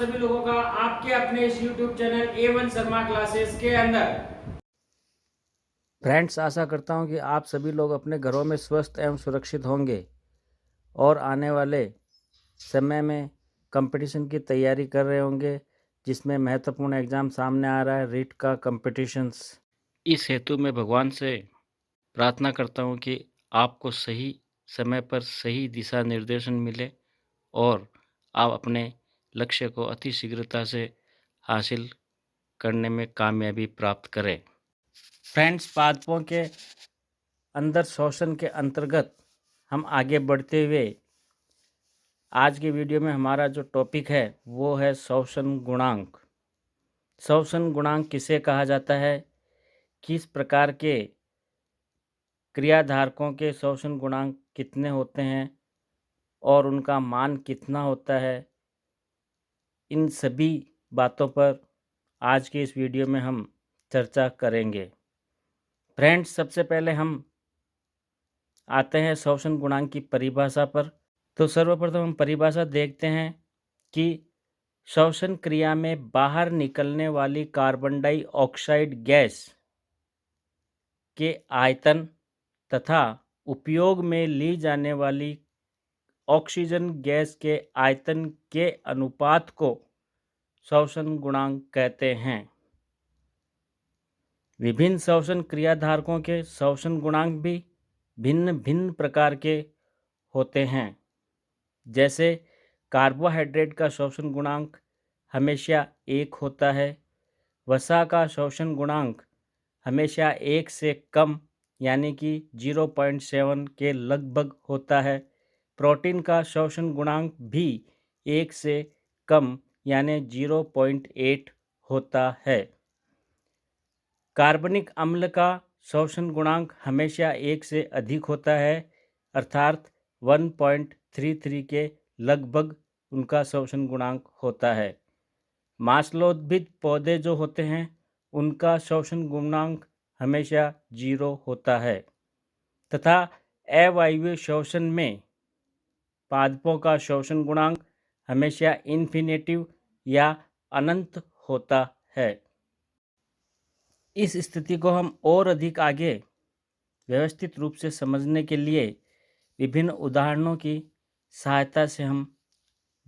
सभी लोगों का आपके अपने इस YouTube channel A1 Sharma classes के अंदर। फ्रेंड्स, आशा करता हूं कि आप सभी लोग अपने घरों में स्वस्थ एवं सुरक्षित होंगे और आने वाले समय में कंपटीशन की तैयारी कर रहे होंगे, जिसमें महत्वपूर्ण एग्ज़ाम सामने आ रहा है, रीट का कंपटीशंस। इस हेतु मैं भगवान से प्रार्थना करता हूं कि आपको सही समय पर सही दिशा निर्देशन मिले और आप अपने लक्ष्य को अति शीघ्रता से हासिल करने में कामयाबी प्राप्त करें। फ्रेंड्स, पादपों के अंदर शोषण के अंतर्गत हम आगे बढ़ते हुए आज के वीडियो में हमारा जो टॉपिक है वो है शोषण गुणांक। शोषण गुणांक किसे कहा जाता है, किस प्रकार के क्रियाधारकों के शोषण गुणांक कितने होते हैं और उनका मान कितना होता है, इन सभी बातों पर आज के इस वीडियो में हम चर्चा करेंगे। फ्रेंड्स, सबसे पहले हम आते हैं शोषण गुणांक की परिभाषा पर। तो सर्वप्रथम हम परिभाषा देखते हैं कि श्वसन क्रिया में बाहर निकलने वाली कार्बन डाइऑक्साइड गैस के आयतन तथा उपयोग में ली जाने वाली ऑक्सीजन गैस के आयतन के अनुपात को श्वसन गुणांक कहते हैं। विभिन्न श्वसन क्रियाधारकों के श्वसन गुणांक भी भिन्न भिन्न प्रकार के होते हैं। जैसे कार्बोहाइड्रेट का श्वसन गुणांक हमेशा 1 होता है, वसा का श्वसन गुणांक हमेशा 1 से कम यानी कि 0.7 के लगभग होता है। प्रोटीन का श्वसन गुणांक भी 1 से कम यानी 0.8 होता है। कार्बनिक अम्ल का श्वसन गुणांक हमेशा 1 से अधिक होता है, अर्थात 1.33 के लगभग उनका श्वसन गुणांक होता है। मांसलोद्भिद पौधे जो होते हैं उनका श्वसन गुणांक हमेशा 0 होता है तथा अवायवीय श्वसन में पादपों का श्वसन गुणांक हमेशा इन्फिनेटिव या अनंत होता है। इस स्थिति को हम और अधिक आगे व्यवस्थित रूप से समझने के लिए विभिन्न उदाहरणों की सहायता से हम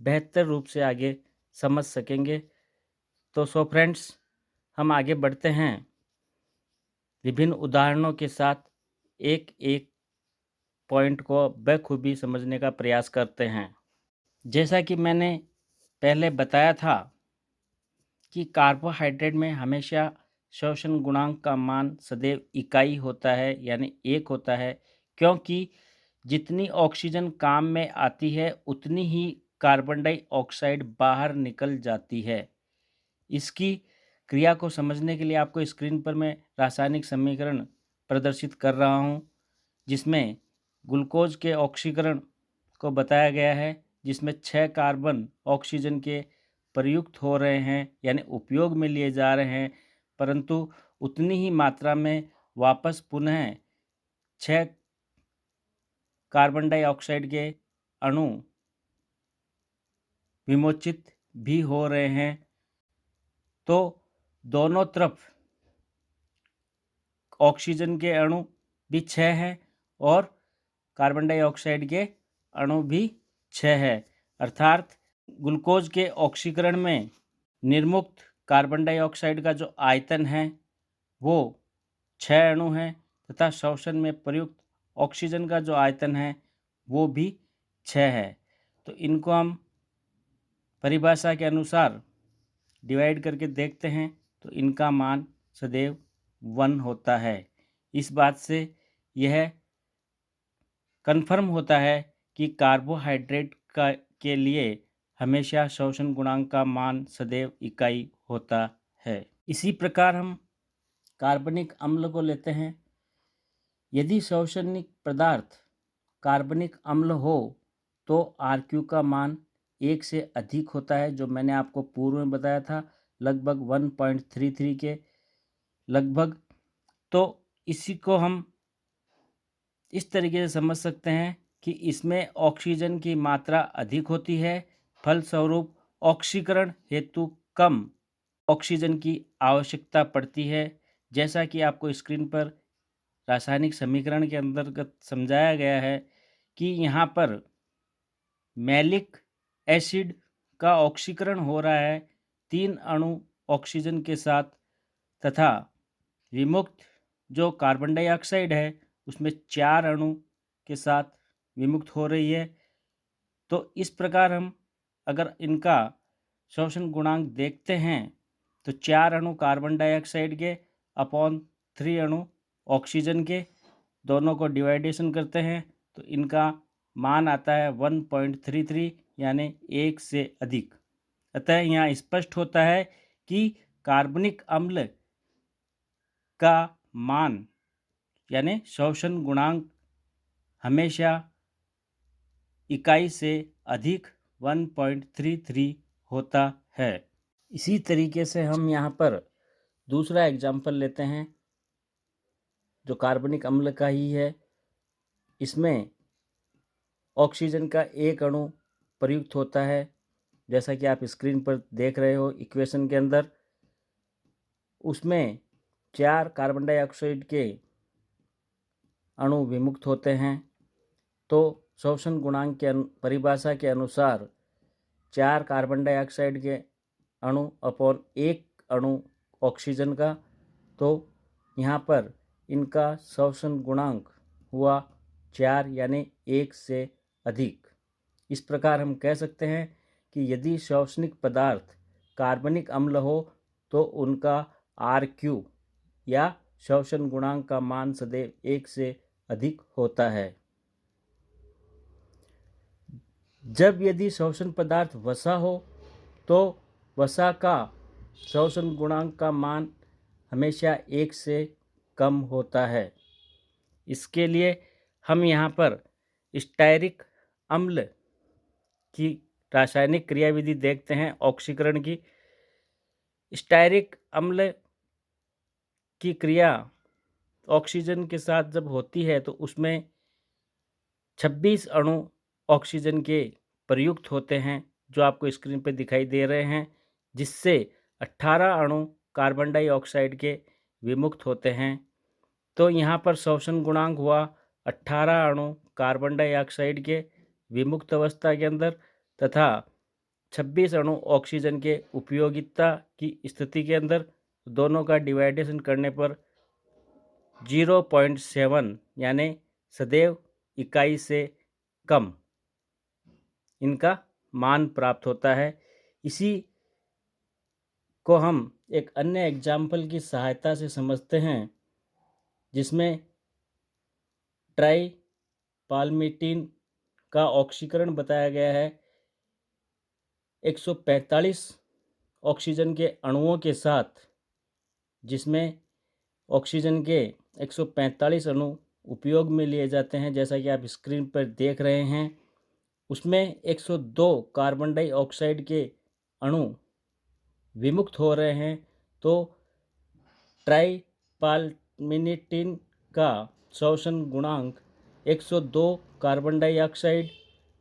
बेहतर रूप से आगे समझ सकेंगे। तो सो फ्रेंड्स, हम आगे बढ़ते हैं विभिन्न उदाहरणों के साथ, एक एक पॉइंट को बखूबी समझने का प्रयास करते हैं। जैसा कि मैंने पहले बताया था कि कार्बोहाइड्रेट में हमेशा श्वसन गुणांक का मान सदैव इकाई होता है यानी 1 होता है, क्योंकि जितनी ऑक्सीजन काम में आती है उतनी ही कार्बन डाइऑक्साइड बाहर निकल जाती है। इसकी क्रिया को समझने के लिए आपको स्क्रीन पर मैं रासायनिक समीकरण प्रदर्शित कर रहा हूँ, जिसमें ग्लूकोज के ऑक्सीकरण को बताया गया है, जिसमें 6 कार्बन ऑक्सीजन के प्रयुक्त हो रहे हैं यानी उपयोग में लिए जा रहे हैं, परंतु उतनी ही मात्रा में वापस पुनः 6 कार्बन डाइऑक्साइड के अणु विमोचित भी हो रहे हैं। तो दोनों तरफ ऑक्सीजन के अणु भी 6 हैं और कार्बन डाइऑक्साइड के अणु भी 6 है, अर्थात ग्लूकोज के ऑक्सीकरण में निर्मुक्त कार्बन डाइऑक्साइड का जो आयतन है वो 6 अणु हैं तथा श्वसन में प्रयुक्त ऑक्सीजन का जो आयतन है वो भी 6 है। तो इनको हम परिभाषा के अनुसार डिवाइड करके देखते हैं तो इनका मान सदैव 1 होता है। इस बात से यह कन्फर्म होता है कि कार्बोहाइड्रेट के लिए हमेशा श्वसन गुणांक का मान सदैव इकाई होता है। इसी प्रकार हम कार्बनिक अम्ल को लेते हैं। यदि श्वसनिक पदार्थ कार्बनिक अम्ल हो तो RQ का मान 1 से अधिक होता है, जो मैंने आपको पूर्व में बताया था, लगभग 1.33 के लगभग। तो इसी को हम इस तरीके से समझ सकते हैं कि इसमें ऑक्सीजन की मात्रा अधिक होती है, फलस्वरूप ऑक्सीकरण हेतु कम ऑक्सीजन की आवश्यकता पड़ती है। जैसा कि आपको स्क्रीन पर रासायनिक समीकरण के अंतर्गत समझाया गया है कि यहाँ पर मैलिक एसिड का ऑक्सीकरण हो रहा है 3 अणु ऑक्सीजन के साथ, तथा विमुक्त जो कार्बन डाइऑक्साइड है उसमें 4 अणु के साथ विमुक्त हो रही है। तो इस प्रकार हम अगर इनका शोषण गुणांक देखते हैं तो 4 अणु कार्बन डाइऑक्साइड के अपॉन 3 अणु ऑक्सीजन के, दोनों को डिवाइडेशन करते हैं तो इनका मान आता है 1.33 यानी 1 से अधिक। अतः यहाँ स्पष्ट होता है कि कार्बनिक अम्ल का मान यानी शोषण गुणांक हमेशा इकाई से अधिक 1.33 होता है। इसी तरीके से हम यहाँ पर दूसरा एग्जाम्पल लेते हैं जो कार्बनिक अम्ल का ही है। इसमें ऑक्सीजन का एक अणु प्रयुक्त होता है, जैसा कि आप स्क्रीन पर देख रहे हो इक्वेशन के अंदर। उसमें 4 कार्बन डाइऑक्साइड के अणु विमुक्त होते हैं। तो शोषण गुणांक के परिभाषा के अनुसार 4 कार्बन डाइऑक्साइड के अणु अपॉन 1 अणु ऑक्सीजन का, तो यहाँ पर इनका शोषण गुणांक हुआ 4 यानी 1 से अधिक। इस प्रकार हम कह सकते हैं कि यदि शोषणिक पदार्थ कार्बनिक अम्ल हो तो उनका RQ या शोषण गुणांक का मान सदैव 1 से अधिक होता है। जब यदि शोषण पदार्थ वसा हो तो वसा का शोषण गुणांक का मान हमेशा 1 से कम होता है। इसके लिए हम यहाँ पर स्टायरिक अम्ल की रासायनिक क्रियाविधि देखते हैं ऑक्सीकरण की। स्टायरिक अम्ल की क्रिया ऑक्सीजन के साथ जब होती है तो उसमें 26 अणु ऑक्सीजन के प्रयुक्त होते हैं जो आपको स्क्रीन पर दिखाई दे रहे हैं, जिससे 18 अणु कार्बन डाइऑक्साइड के विमुक्त होते हैं। तो यहाँ पर शोषण गुणांक हुआ 18 अणु कार्बन डाइऑक्साइड के विमुक्त अवस्था के अंदर तथा 26 अणु ऑक्सीजन के उपयोगिता की स्थिति के अंदर। दोनों का डिवाइडेशन करने पर 0.7 यानी सदैव इकाई से कम इनका मान प्राप्त होता है। इसी को हम एक अन्य एग्जाम्पल की सहायता से समझते हैं, जिसमें ट्राई पाल्मिटीन का ऑक्सीकरण बताया गया है 145 ऑक्सीजन के अणुओं के साथ, जिसमें ऑक्सीजन के 145 अणु उपयोग में लिए जाते हैं जैसा कि आप स्क्रीन पर देख रहे हैं। उसमें 102 कार्बन डाइऑक्साइड के अणु विमुक्त हो रहे हैं। तो ट्राई पाल्मिटीन का शोषण गुणांक 102 कार्बन डाइऑक्साइड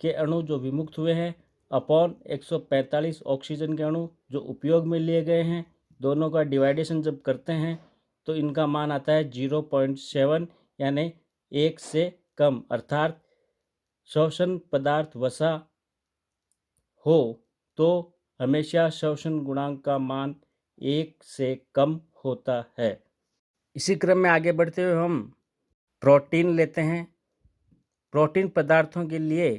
के अणु जो विमुक्त हुए हैं अपॉन 145 ऑक्सीजन के अणु जो उपयोग में लिए गए हैं, दोनों का डिवाइडेशन जब करते हैं तो इनका मान आता है 0.7 यानी 1 से कम। अर्थात शोषण पदार्थ वसा हो तो हमेशा शोषण गुणांक का मान 1 से कम होता है। इसी क्रम में आगे बढ़ते हुए हम प्रोटीन लेते हैं। प्रोटीन पदार्थों के लिए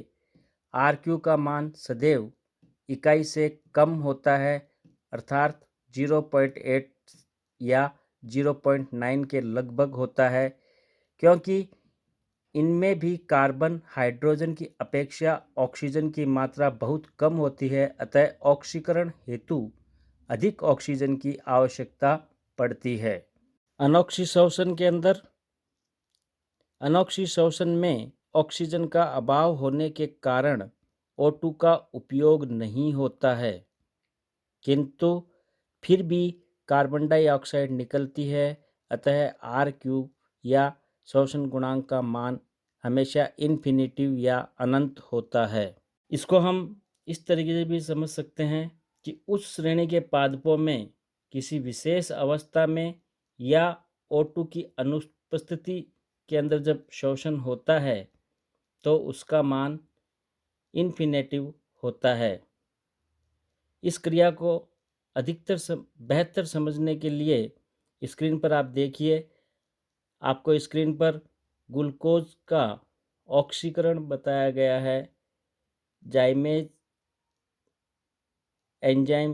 RQ का मान सदैव इकाई से कम होता है, अर्थात 0.8 या 0.9 के लगभग होता है, क्योंकि इनमें भी कार्बन हाइड्रोजन की अपेक्षा ऑक्सीजन की मात्रा बहुत कम होती है। अतः ऑक्सीकरण हेतु अधिक ऑक्सीजन की आवश्यकता पड़ती है। अनॉक्सीशोषण के अंदर अनॉक्सीशोषण में ऑक्सीजन का अभाव होने के कारण O2 का उपयोग नहीं होता है, किंतु फिर भी कार्बन डाइऑक्साइड निकलती है। अतः RQ या शोषण गुणांक का मान हमेशा इन्फिनिटिव या अनंत होता है। इसको हम इस तरीके से भी समझ सकते हैं कि उस श्रेणी के पादपों में किसी विशेष अवस्था में या O2 की अनुपस्थिति के अंदर जब शोषण होता है तो उसका मान इन्फिनेटिव होता है। इस क्रिया को बेहतर समझने के लिए स्क्रीन पर आप देखिए, आपको स्क्रीन पर ग्लूकोज का ऑक्सीकरण बताया गया है। जाइमेज एंजाइम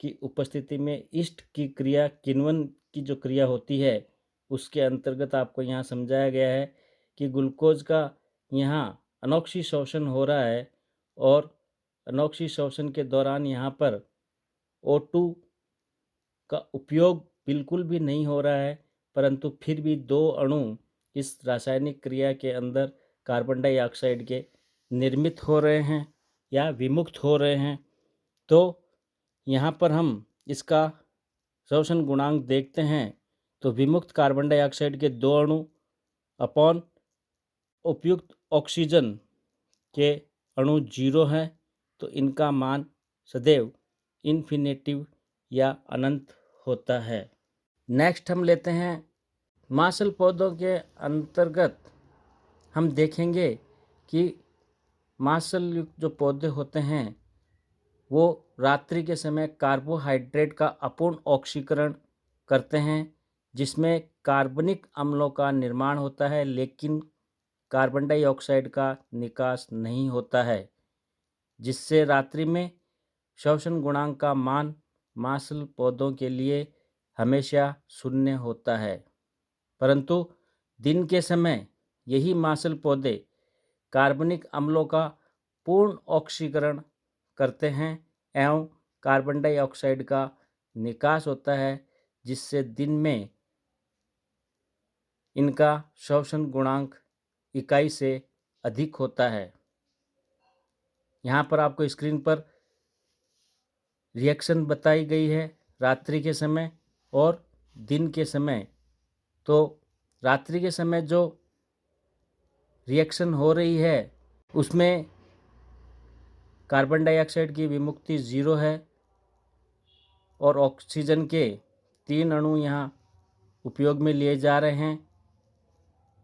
की उपस्थिति में ईस्ट की क्रिया, किण्वन की जो क्रिया होती है उसके अंतर्गत आपको यहाँ समझाया गया है कि ग्लूकोज का यहाँ अनोक्सी शोषण हो रहा है और अनोक्सी शोषण के दौरान यहाँ पर O2 का उपयोग बिल्कुल भी नहीं हो रहा है, परंतु फिर भी दो अणु इस रासायनिक क्रिया के अंदर कार्बन डाइऑक्साइड के निर्मित हो रहे हैं या विमुक्त हो रहे हैं। तो यहाँ पर हम इसका शोषण गुणांक देखते हैं तो विमुक्त कार्बन डाइऑक्साइड के दो अणु अपॉन उपयुक्त ऑक्सीजन के अणु 0 हैं, तो इनका मान सदैव इन्फिनेटिव या अनंत होता है। नेक्स्ट हम लेते हैं मांसल पौधों के अंतर्गत हम देखेंगे कि मांसल युक्त जो पौधे होते हैं वो रात्रि के समय कार्बोहाइड्रेट का अपूर्ण ऑक्सीकरण करते हैं, जिसमें कार्बनिक अम्लों का निर्माण होता है लेकिन कार्बन डाइऑक्साइड का निकास नहीं होता है, जिससे रात्रि में शोषण गुणांक का मान मांसल पौधों के लिए हमेशा 0 होता है। परंतु दिन के समय यही मांसल पौधे कार्बनिक अम्लों का पूर्ण ऑक्सीकरण करते हैं एवं कार्बन डाइऑक्साइड का निकास होता है, जिससे दिन में इनका शोषण गुणांक इकाई से अधिक होता है। यहाँ पर आपको स्क्रीन पर रिएक्शन बताई गई है रात्रि के समय और दिन के समय। तो रात्रि के समय जो रिएक्शन हो रही है उसमें कार्बन डाइऑक्साइड की विमुक्ति 0 है और ऑक्सीजन के 3 अणु यहाँ उपयोग में लिए जा रहे हैं,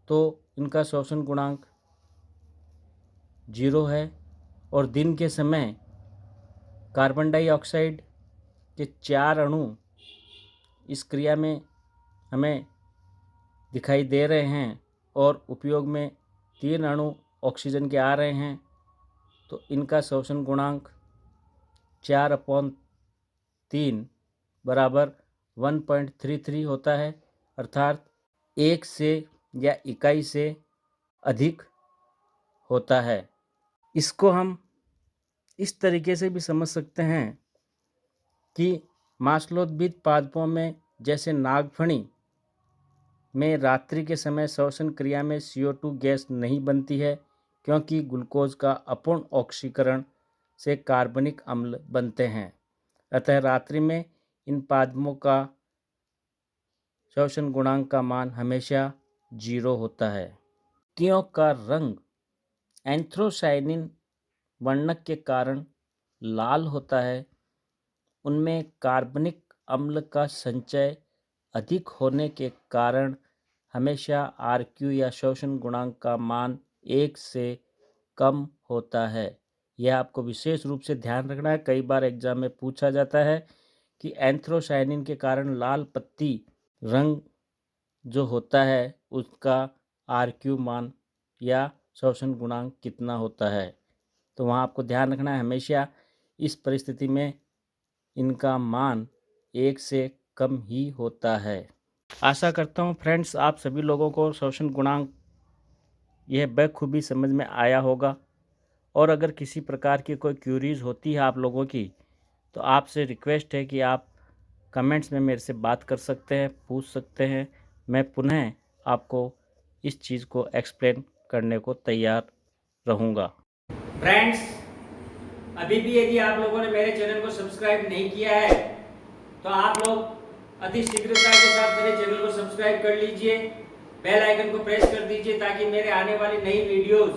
तो इनका शोषण गुणांक 0 है। और दिन के समय कार्बन डाइऑक्साइड के 4 अणु इस क्रिया में हमें दिखाई दे रहे हैं और उपयोग में 3 अणु ऑक्सीजन के आ रहे हैं, तो इनका शोषण गुणांक 4/3 बराबर 1.33 होता है, अर्थात 1 से या इकाई से अधिक होता है। इसको हम इस तरीके से भी समझ सकते हैं कि मांसलोद्भिद पादपों में जैसे नागफनी में रात्रि के समय श्वसन क्रिया में CO2 गैस नहीं बनती है, क्योंकि ग्लूकोज का अपूर्ण ऑक्सीकरण से कार्बनिक अम्ल बनते हैं। अतः रात्रि में इन पादपों का श्वसन गुणांक का मान हमेशा 0 होता है। पत्तियों का रंग एंथ्रोसायनिन वर्णक के कारण लाल होता है। उनमें कार्बनिक अम्ल का संचय अधिक होने के कारण हमेशा RQ या शोषण गुणांक का मान 1 से कम होता है। यह आपको विशेष रूप से ध्यान रखना है। कई बार एग्जाम में पूछा जाता है कि एंथ्रोसायनिन के कारण लाल पत्ती रंग जो होता है उसका RQ मान या शोषण गुणांक कितना होता है, तो वहाँ आपको ध्यान रखना है हमेशा इस परिस्थिति में इनका मान 1 से कम ही होता है। आशा करता हूँ फ्रेंड्स आप सभी लोगों को शोषण गुणांक यह बखूबी समझ में आया होगा। और अगर किसी प्रकार की कोई क्यूरीज होती है आप लोगों की, तो आपसे रिक्वेस्ट है कि आप कमेंट्स में मेरे से बात कर सकते हैं, पूछ सकते हैं। मैं पुनः आपको इस चीज़ को एक्सप्लेन करने को तैयार रहूँगा। फ्रेंड्स, अभी भी यदि आप लोगों ने मेरे चैनल को सब्सक्राइब नहीं किया है तो आप लोग अति शीघ्रता के साथ मेरे चैनल को सब्सक्राइब कर लीजिए, बेल आइकन को प्रेस कर दीजिए ताकि मेरे आने वाली नई वीडियोस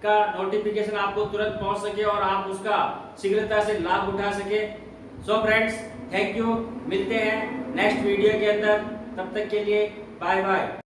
का नोटिफिकेशन आपको तुरंत पहुंच सके और आप उसका शीघ्रता से लाभ उठा सके। So friends, thank you. मिलते हैं नेक्स्ट वीडियो के अंदर, तब तक के लिए बाय बाय।